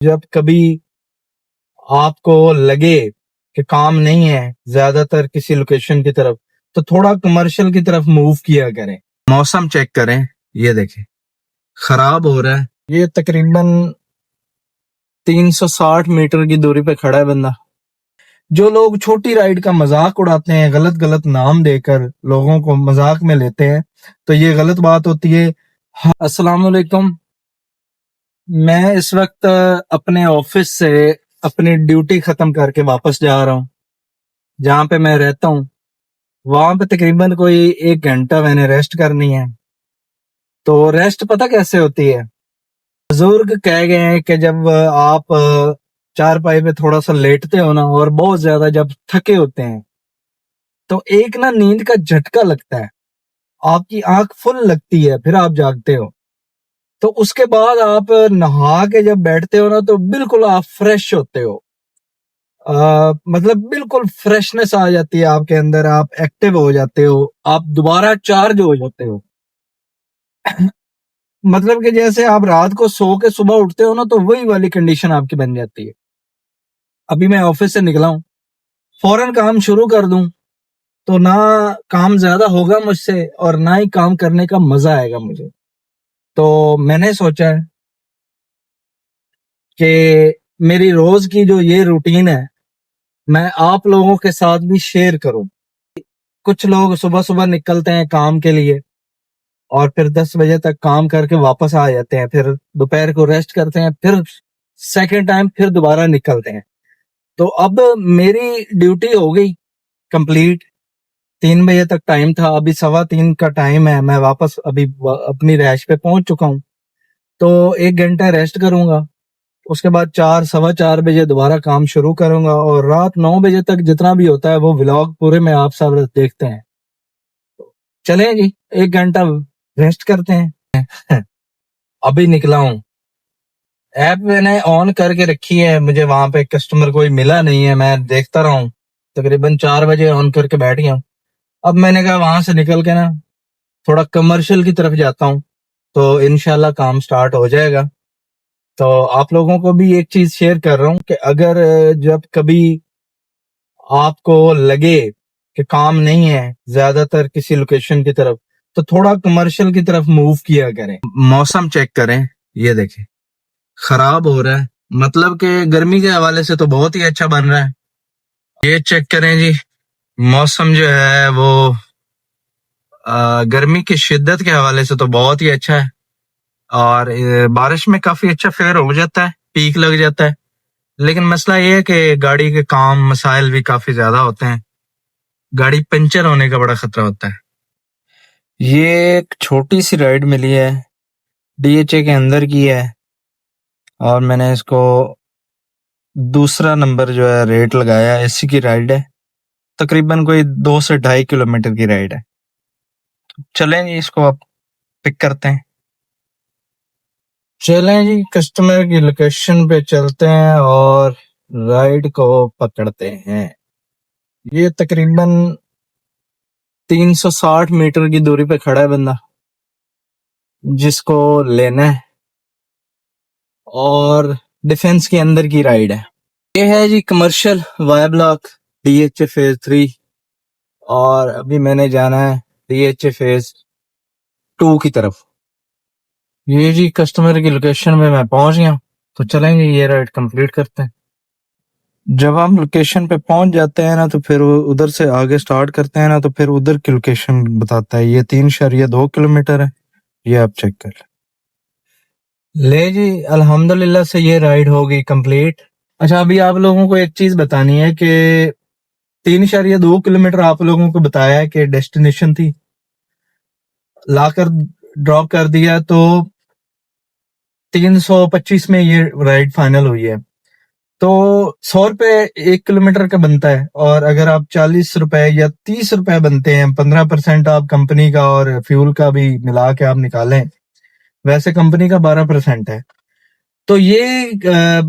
जब कभी आपको लगे कि काम नहीं है ज्यादातर किसी लोकेशन की तरफ, तो थोड़ा कमर्शियल की तरफ मूव किया करें। मौसम चेक करें, ये देखें खराब हो रहा है। ये तकरीबन 360 मीटर की दूरी पे खड़ा है बंदा। जो लोग छोटी राइड का मजाक उड़ाते हैं, गलत गलत नाम देकर लोगों को मजाक में लेते हैं, तो ये गलत बात होती है। अस्सलाम वालेकुम। मैं इस वक्त अपने ऑफिस से अपनी ड्यूटी खत्म करके वापस जा रहा हूँ। जहाँ पे मैं रहता हूँ वहां पे तकरीबन कोई 1 घंटा मैंने रेस्ट करनी है। तो रेस्ट पता कैसे होती है? बुजुर्ग कह गए हैं कि जब आप चारपाई पे थोड़ा सा लेटते हो ना, और बहुत ज्यादा जब थके होते हैं, तो एक ना नींद का झटका लगता है, आपकी आंख फुल लगती है, फिर आप जागते हो। तो उसके बाद आप नहा के जब बैठते हो ना, तो बिल्कुल आप फ्रेश होते हो। मतलब बिल्कुल फ्रेशनेस आ जाती है आपके अंदर, आप एक्टिव हो जाते हो, आप दोबारा चार्ज हो जाते हो। मतलब कि जैसे आप रात को सो के सुबह उठते हो ना, तो वही वाली कंडीशन आपकी बन जाती है। अभी मैं ऑफिस से निकला हूँ, फौरन काम शुरू कर दूं तो ना काम ज्यादा होगा मुझसे, और ना ही काम करने का मजा आएगा मुझे। तो मैंने सोचा है कि मेरी रोज की जो ये रूटीन है, मैं आप लोगों के साथ भी शेयर करूं। कुछ लोग सुबह सुबह निकलते हैं काम के लिए, और फिर 10 बजे तक काम करके वापस आ जाते हैं, फिर दोपहर को रेस्ट करते हैं, फिर सेकेंड टाइम फिर दोबारा निकलते हैं। तो अब मेरी ड्यूटी हो गई कंप्लीट। 3 बजे तक टाइम था, अभी 3:15 का टाइम है, मैं वापस अभी अपनी रैश पे पहुंच चुका हूँ। तो 1 घंटा रेस्ट करूंगा, उसके बाद 4, 4:15 बजे दोबारा काम शुरू करूंगा, और रात 9 बजे तक जितना भी होता है वो व्लॉग पूरे में आप सब देखते हैं। चलें जी, 1 घंटा रेस्ट करते हैं। अभी निकला हूँ, ऐप मैंने ऑन करके रखी है, मुझे वहां पे कस्टमर कोई मिला नहीं है, मैं देखता रहा हूँ। तकरीबन 4 बजे ऑन करके बैठ गया हूँ। अब मैंने कहा वहां से निकल के ना थोड़ा कमर्शियल की तरफ जाता हूँ, तो इंशाल्लाह काम स्टार्ट हो जाएगा। तो आप लोगों को भी एक चीज शेयर कर रहा हूँ कि अगर जब कभी आपको लगे कि काम नहीं है ज्यादातर किसी लोकेशन की तरफ, तो थोड़ा कमर्शियल की तरफ मूव किया करें। मौसम चेक करें, ये देखें खराब हो रहा है, मतलब कि गर्मी के हवाले से तो बहुत ही अच्छा बन रहा है। ये चेक करें जी, मौसम जो है वो गर्मी की शिद्दत के हवाले से तो बहुत ही अच्छा है, और बारिश में काफी अच्छा फेयर हो जाता है, पीक लग जाता है। लेकिन मसला ये है कि गाड़ी के काम मसाइल भी काफी ज्यादा होते हैं, गाड़ी पंचर होने का बड़ा खतरा होता है। ये एक छोटी सी राइड मिली है, डीएचए के अंदर की है, और मैंने इसको दूसरा नंबर जो है रेट लगाया है। इसी की राइड है, तकरीबन कोई 2 से 2.5 किलोमीटर की राइड है। चलें जी, इसको आप पिक करते हैं। चलें जी, कस्टमर की लोकेशन पे चलते हैं और राइड को पकड़ते हैं। ये तकरीबन 360 मीटर की दूरी पे खड़ा है बंदा, जिसको लेना है, और डिफेंस के अंदर की राइड है। ये है जी commercial via block DHA phase 3, और अभी मैंने जाना है डीएचए फेज 2 की तरफ। ये जी कस्टमर की लोकेशन में मैं पहुंच गया, तो चलेंगे ये राइड कंप्लीट करते हैं। जब हम लोकेशन पे पहुंच जाते हैं ना, तो फिर उधर से आगे स्टार्ट करते हैं ना, तो फिर उधर की लोकेशन बताता है। ये 3.2 किलोमीटर है, ये आप चेक कर ले जी। अल्हम्दुलिल्लाह से ये राइड हो गई कंप्लीट। अच्छा, अभी आप लोगों को एक चीज बतानी है कि 3.2 किलोमीटर आप लोगों को बताया है कि डेस्टिनेशन थी, लाकर ड्रॉप कर दिया तो 325 में ये राइड फाइनल हुई है। तो 100 रुपए 1 किलोमीटर का बनता है, और अगर आप 40 रुपए या 30 रुपए बनते हैं, 15% आप कंपनी का और फ्यूल का भी मिला के आप निकालें, वैसे कंपनी का 12% है, तो ये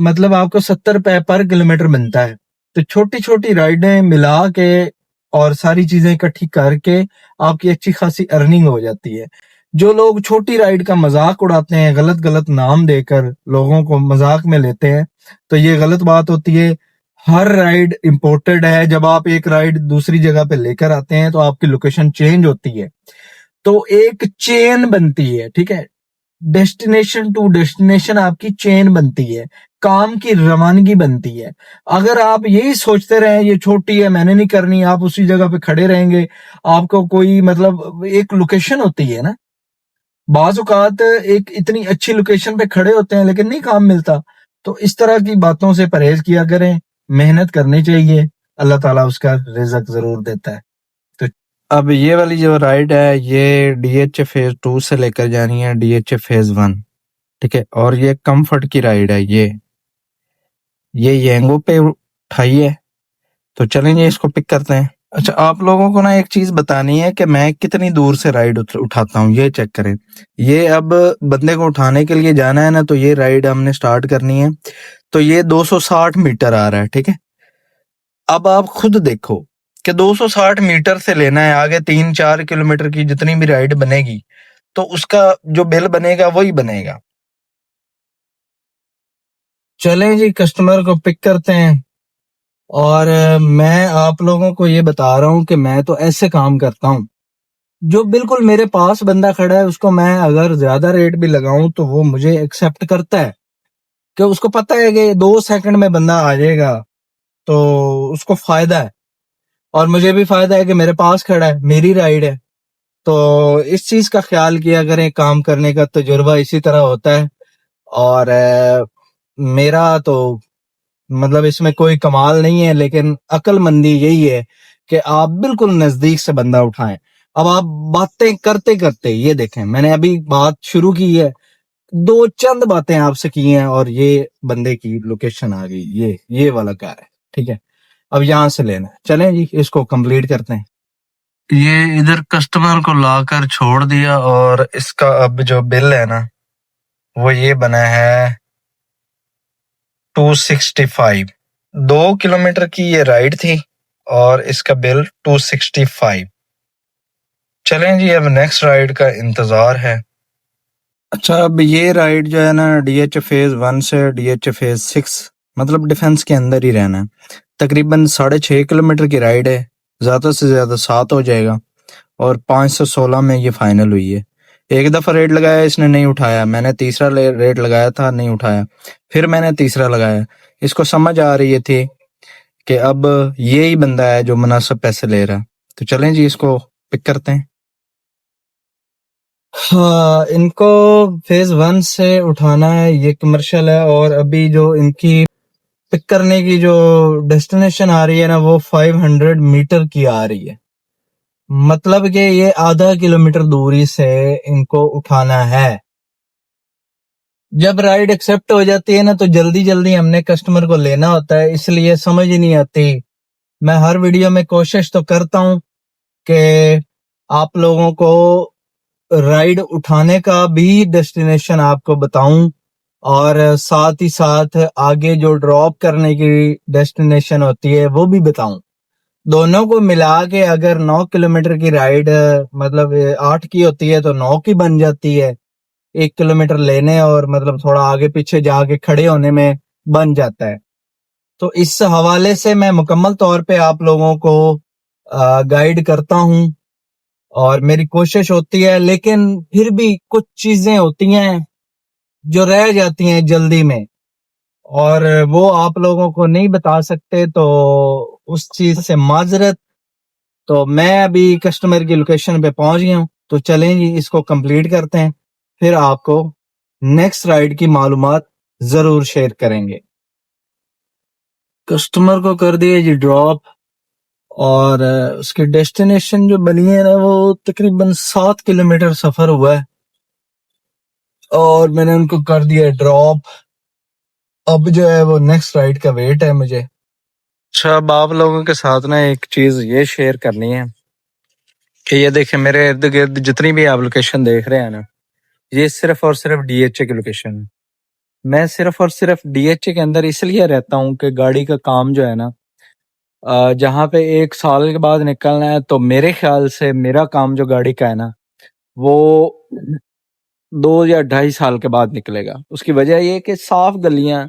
मतलब आपको 70 रुपए पर किलोमीटर बनता है। तो छोटी छोटी राइडें मिला के और सारी चीजें इकट्ठी करके आपकी अच्छी खासी अर्निंग हो जाती है। जो लोग छोटी राइड का मजाक उड़ाते हैं, गलत गलत नाम देकर लोगों को मजाक में लेते हैं, तो ये गलत बात होती है। हर राइड इंपोर्टेड है। जब आप एक राइड दूसरी जगह पे लेकर आते हैं तो आपकी लोकेशन चेंज होती है, तो एक चेन बनती है, ठीक है। डेस्टिनेशन टू डेस्टिनेशन आपकी चेन बनती है, काम की रवानगी बनती है। अगर आप यही सोचते रहे ये छोटी है मैंने नहीं करनी, आप उसी जगह पे खड़े रहेंगे, आपको कोई मतलब एक लोकेशन होती है ना, बाज औकात एक इतनी अच्छी लोकेशन पे खड़े होते हैं लेकिन नहीं काम मिलता। तो इस तरह की बातों से परहेज किया करें, मेहनत करनी चाहिए, अल्लाह ताला उसका रिजक जरूर देता है। तो अब ये वाली जो राइड है ये डीएचए फेज 2 से लेकर जानी है डीएचए फेज 1, ठीक है। और ये कंफर्ट की राइड है, ये येंगो पे उठाई है। तो चलेंगे इसको पिक करते हैं। अच्छा, आप लोगों को ना एक चीज बतानी है कि मैं कितनी दूर से राइड उठाता हूँ, ये चेक करें। ये अब बंदे को उठाने के लिए जाना है ना, तो ये राइड हमने स्टार्ट करनी है, तो ये 260 मीटर आ रहा है, ठीक है। अब आप खुद देखो कि 260 मीटर से लेना है आगे 3-4 किलोमीटर की जितनी भी राइड बनेगी, तो उसका जो बिल बनेगा वही बनेगा। चलें जी, कस्टमर को पिक करते हैं। और मैं आप लोगों को ये बता रहा हूँ कि मैं तो ऐसे काम करता हूँ, जो बिल्कुल मेरे पास बंदा खड़ा है उसको मैं अगर ज्यादा रेट भी लगाऊं तो वो मुझे एक्सेप्ट करता है, कि उसको पता है कि 2 सेकंड में बंदा आ जाएगा, तो उसको फायदा है। और मुझे भी फायदा है कि मेरे पास खड़ा है, मेरी राइड है। तो इस चीज का ख्याल किया करें, काम करने का तजुर्बा इसी तरह होता है। और मेरा तो मतलब इसमें कोई कमाल नहीं है, लेकिन अक्लमंदी यही है कि आप बिल्कुल नजदीक से बंदा उठाएं। अब आप बातें करते करते ये देखें, मैंने अभी बात शुरू की है, दो चंद बातें आपसे की हैं और ये बंदे की लोकेशन आ गई, ये वाला कार है, ठीक है। अब यहां से लेना है, चलें जी इसको कंप्लीट करते हैं। ये इधर कस्टमर को लाकर छोड़ दिया और इसका अब जो बिल है ना वो ये बना है 265। 2 किलोमीटर की ये राइड थी और इसका बिल 265। चलें जी, अब नेक्स्ट राइड का इंतजार है। अच्छा, अब ये राइड जो है ना डीएच फेज 1 से डीएच फेज 6, मतलब डिफेंस के अंदर ही रहना है। तकरीबन 6.5 किलोमीटर की राइड है, ज्यादा से ज्यादा 7 हो जाएगा। और 516 में ये फाइनल हुई है। एक दफा रेट लगाया इसने नहीं उठाया, मैंने तीसरा रेट लगाया था नहीं उठाया, फिर मैंने तीसरा लगाया। इसको समझ आ रही थी कि अब ये ही बंदा है जो मुनासिब पैसे ले रहा है। तो चलें जी इसको पिक करते हैं। हाँ, इनको फेज 1 से उठाना है, ये कमर्शियल है। और अभी जो इनकी पिक करने की जो डेस्टिनेशन आ रही है ना वो 500 मीटर की आ रही है, मतलब कि ये आधा किलोमीटर दूरी से इनको उठाना है। जब राइड एक्सेप्ट हो जाती है ना तो जल्दी जल्दी हमने कस्टमर को लेना होता है, इसलिए समझ ही नहीं आती। मैं हर वीडियो में कोशिश तो करता हूं कि आप लोगों को राइड उठाने का भी डेस्टिनेशन आपको बताऊं, और साथ ही साथ आगे जो ड्रॉप करने की डेस्टिनेशन होती है वो भी बताऊं। दोनों को मिला के अगर 9 किलोमीटर की राइड मतलब 8 की होती है तो 9 की बन जाती है। 1 किलोमीटर लेने और मतलब थोड़ा आगे पीछे जाके खड़े होने में बन जाता है। तो इस हवाले से मैं मुकम्मल तौर पे आप लोगों को गाइड करता हूं और मेरी कोशिश होती है, लेकिन फिर भी कुछ चीजें होती हैं जो रह जाती हैं जल्दी में और वो आप लोगों को नहीं बता सकते, तो उस चीज से माजरत। तो मैं अभी कस्टमर की लोकेशन पे पहुंच गया हूं, तो चलें जी इसको कंप्लीट करते हैं, फिर आपको नेक्स्ट राइड की मालूमात जरूर शेयर करेंगे। कस्टमर को कर दिए जी ड्रॉप, और उसकी डेस्टिनेशन जो बनी है ना वो तकरीबन 7 किलोमीटर सफर हुआ है और मैंने उनको कर दिया ड्रॉप। अब जो है वो नेक्स्ट राइड का वेट है मुझे। अच्छा, अब आप लोगों के साथ ना एक चीज ये शेयर करनी है कि ये देखें मेरे इर्द गिर्द जितनी भी आप लोकेशन देख रहे हैं ना, ये सिर्फ और सिर्फ डीएचए की लोकेशन है। मैं सिर्फ और सिर्फ डीएचए के अंदर इसलिए रहता हूँ कि गाड़ी का काम जो है ना जहाँ पे 1 साल के बाद निकलना है, तो मेरे ख्याल से मेरा काम जो गाड़ी का है ना वो 2 या 2.5 साल के बाद निकलेगा। उसकी वजह ये है कि साफ गलियां,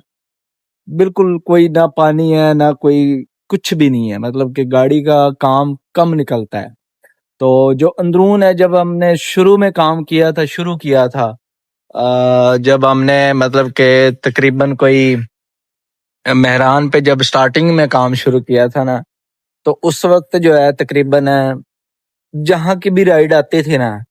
बिल्कुल कोई ना पानी है ना कोई कुछ भी नहीं है, मतलब कि गाड़ी का काम कम निकलता है। तो जो अंदरून है, जब हमने शुरू में काम किया था, शुरू किया था जब हमने मतलब कि तकरीबन कोई मेहरान पे जब स्टार्टिंग में काम शुरू किया था ना, तो उस वक्त जो है तकरीबन जहाँ की भी राइड आती थी ना,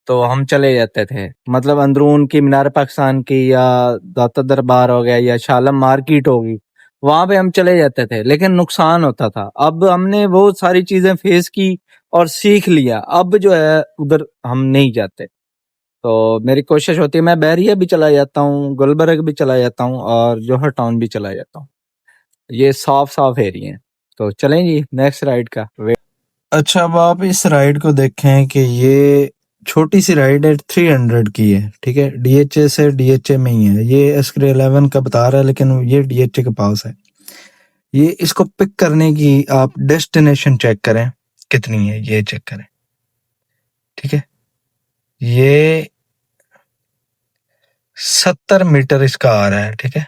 तो हम चले जाते थे। मतलब अंदरून की मीनार पाकिस्तान की या दाता दरबार हो गया या शालम मार्केट होगी, वहां पे हम चले जाते थे, लेकिन नुकसान होता था। अब हमने वो सारी चीजें फेस की और सीख लिया, अब जो है उधर हम नहीं जाते। तो मेरी कोशिश होती है, मैं बैरिया भी चला जाता हूँ, गुलबर्ग भी चला जाता हूँ और जौहर टाउन भी चला जाता हूँ। ये साफ साफ एरिया हैं। तो चलें जी नेक्स्ट राइड का अच्छा, अब आप इस राइड को देखें कि ये छोटी सी राइड है, 300 की है, ठीक है। डीएचए से डीएचए में ही है, ये एस्क्रे 11 का बता रहा है, लेकिन ये डीएचए के पास है। ये इसको पिक करने की आप डेस्टिनेशन चेक करें कितनी है, ये चेक करें, ठीक है। ये 70 मीटर इसका आ रहा है, ठीक है।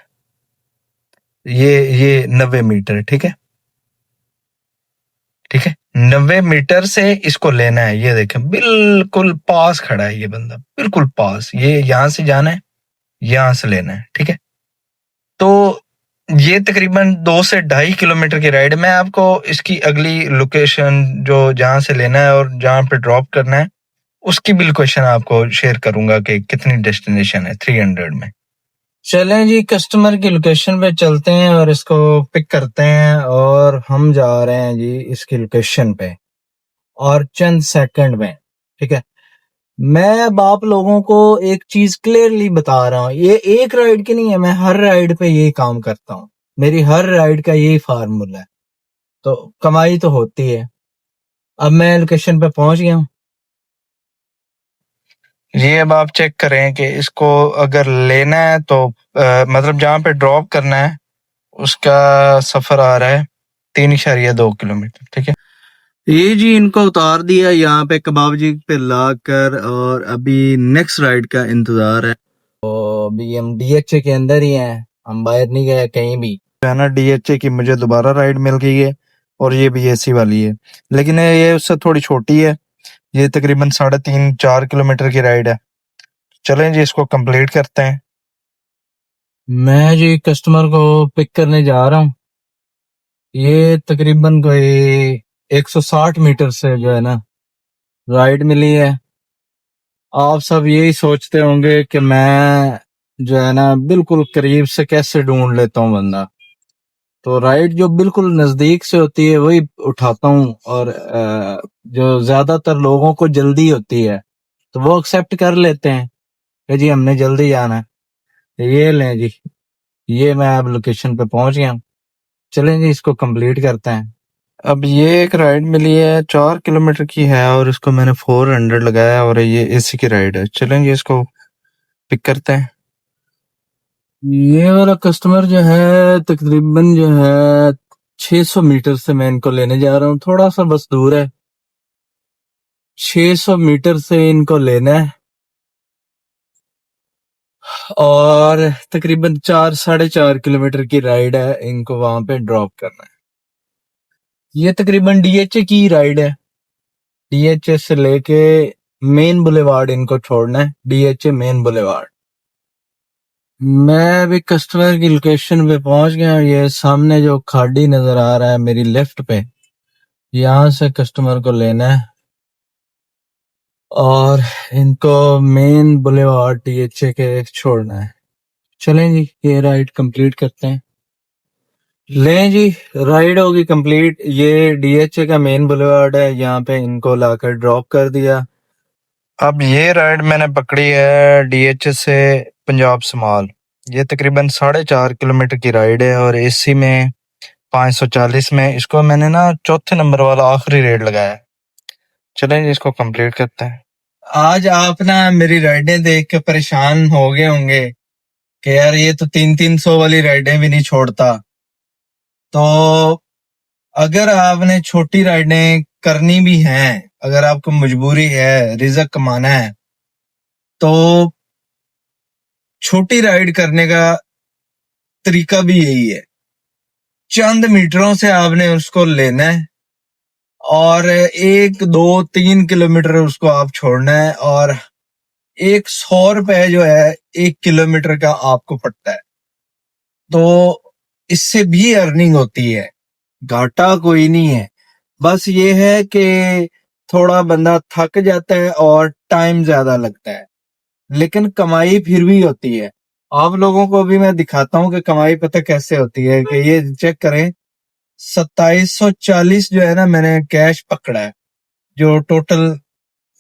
ये 90 मीटर, ठीक है, ठीक है। 90 मीटर से इसको लेना है। ये देखें बिल्कुल पास खड़ा है ये बंदा, बिल्कुल पास। ये यहां से जाना है, यहां से लेना है, ठीक है। तो ये तकरीबन 2 से 2.5 किलोमीटर की राइड। मैं आपको इसकी अगली लोकेशन जो जहां से लेना है और जहां पे ड्रॉप करना है उसकी भी लोकेशन आपको शेयर करूंगा कि कितनी डेस्टिनेशन है 300 में। चलें जी, कस्टमर की लोकेशन पे चलते हैं और इसको पिक करते हैं, और हम जा रहे हैं जी इसकी लोकेशन पे और चंद सेकंड में, ठीक है। मैं अब आप लोगों को एक चीज क्लियरली बता रहा हूँ, ये एक राइड की नहीं है, मैं हर राइड पे यही काम करता हूँ। मेरी हर राइड का यही फार्मूला है, तो कमाई तो होती है। अब मैं लोकेशन पे पहुंच गया हूँ। ये अब आप चेक करें कि इसको अगर लेना है तो मतलब जहां पे ड्रॉप करना है उसका सफर आ रहा है 3.2 किलोमीटर, ठीक है। ये जी इनको उतार दिया यहाँ पे कबाब जी पे लाकर, और अभी नेक्स्ट राइड का इंतजार है। तो अभी हम डीएचए के अंदर ही हैं, हम बाहर नहीं गए कहीं भी। है ना, डीएचए की मुझे दोबारा राइड मिल गई है और ये भी एसी वाली है, लेकिन ये उससे थोड़ी छोटी है। ये तकरीबन 3.5-4 किलोमीटर की राइड है। चलें जी इसको कंप्लीट करते हैं। मैं जी कस्टमर को पिक करने जा रहा हूँ। ये तकरीबन कोई 160 मीटर से जो है ना राइड मिली है। आप सब यही सोचते होंगे कि मैं जो है ना बिल्कुल करीब से कैसे ढूंढ लेता हूँ बंदा। तो राइड जो बिल्कुल नजदीक से होती है वही उठाता हूँ, और जो ज्यादातर लोगों को जल्दी होती है तो वो एक्सेप्ट कर लेते हैं कि जी हमने जल्दी जाना है। ये लें जी, ये मैं अब लोकेशन पे पहुंच गया हूँ। चलें जी इसको कंप्लीट करते हैं। अब ये एक राइड मिली है, 4 किलोमीटर की है और इसको मैंने 400 लगाया और ये एसी की राइड है। चलेंगे इसको पिक करते हैं। ये वाला कस्टमर जो है तकरीबन जो है 600 मीटर से मैं इनको लेने जा रहा हूँ, थोड़ा सा बस दूर है। 600 मीटर से इनको लेना है और तकरीबन 4-4.5 किलोमीटर की राइड है, इनको वहां पे ड्रॉप करना है। ये तकरीबन डीएचए की राइड है। डीएचए से लेके मेन बुलेवार्ड इनको छोड़ना है, डीएचए मेन बुलेवार्ड। मैं अभी कस्टमर की लोकेशन पे पहुंच गया। ये सामने जो खाड़ी नजर आ रहा है मेरी लेफ्ट पे, यहाँ से कस्टमर को लेना है और इनको मेन बुलेवार्ड डीएचए के छोड़ना है। चलें जी ये राइड कंप्लीट करते हैं। लें जी, राइड होगी कंप्लीट। ये डीएचए का मेन बुलेवार्ड है, यहाँ पे इनको लाकर ड्रॉप कर दिया। अब ये राइड मैंने पकड़ी है डीएचए से पंजाब समाल। ये तकरीबन 4.5 किलोमीटर की राइड है और एसी में 540 में। इसको मैंने ना चौथे नंबर वाला आखिरी रेट लगाया है। चलें जी इसको कंप्लीट करते हैं। आज आप ना मेरी राइडें देख के परेशान हो गए होंगे कि यार ये तो 300-300 वाली राइडें भी नहीं छोड़ता। तो अगर आपने छोटी राइडें करनी भी हैं, अगर आपको मजबूरी है, रिज़्क कमाना है, तो छोटी राइड करने का तरीका भी यही है। चंद मीटरों से आपने उसको लेना है और 1, 2, 3 किलोमीटर उसको आप छोड़ना है और 100 रुपए जो है 1 किलोमीटर का आपको पड़ता है। तो इससे भी अर्निंग होती है, घाटा कोई नहीं है। बस ये है कि थोड़ा बंदा थक जाता है और टाइम ज्यादा लगता है, लेकिन कमाई फिर भी होती है। आप लोगों को भी मैं दिखाता हूँ कि कमाई पता कैसे होती है। कि ये चेक करें, 2740 जो है ना, मैंने कैश पकड़ा है, जो टोटल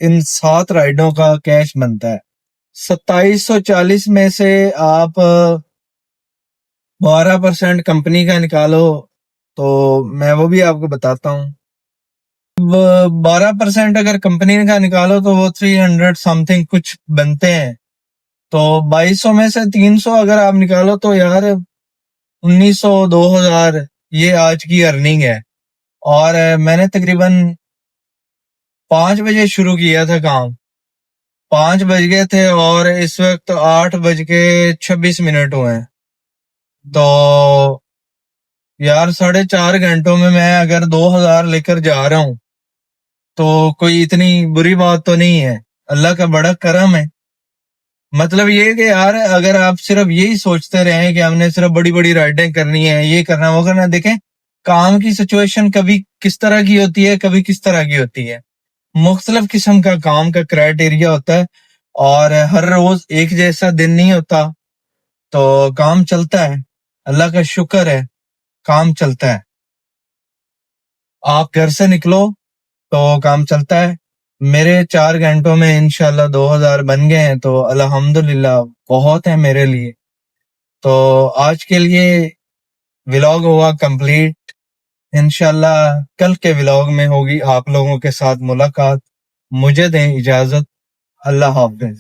इन 7 राइडों का कैश बनता है। 2740 में से आप 12% कंपनी का निकालो, तो मैं वो भी आपको बताता हूँ। 12% अगर कंपनी का निकालो तो वो 300 समथिंग कुछ बनते हैं। तो 2200 में से 300 अगर आप निकालो तो यार 1900 2000 ये आज की अर्निंग है। और मैंने तकरीबन 5 बजे शुरू किया था काम, 5 बज गए थे और इस वक्त 8:26 हुए हैं। तो यार 4.5 घंटों में मैं अगर 2000 लेकर जा रहा हूँ तो कोई इतनी बुरी बात तो नहीं है, अल्लाह का बड़ा करम है। मतलब ये कि यार अगर आप सिर्फ यही सोचते रहे कि हमने सिर्फ बड़ी बड़ी राइडें करनी है, ये करना वो करना, देखें काम की सिचुएशन कभी किस तरह की होती है, कभी किस तरह की होती है। मुख्तलिफ किस्म का काम का क्राइटेरिया होता है और हर रोज एक जैसा दिन नहीं होता। तो काम चलता है, अल्लाह का शुक्र है, काम चलता है। आप घर से निकलो तो काम चलता है। मेरे 4 घंटों में इंशाल्लाह 2000 बन गए हैं, तो अल्हम्दुलिल्लाह बहुत है मेरे लिए। तो आज के लिए व्लॉग हुआ कंप्लीट। इंशाल्लाह कल के व्लॉग में होगी आप लोगों के साथ मुलाकात। मुझे दें इजाजत। अल्लाह हाफिज।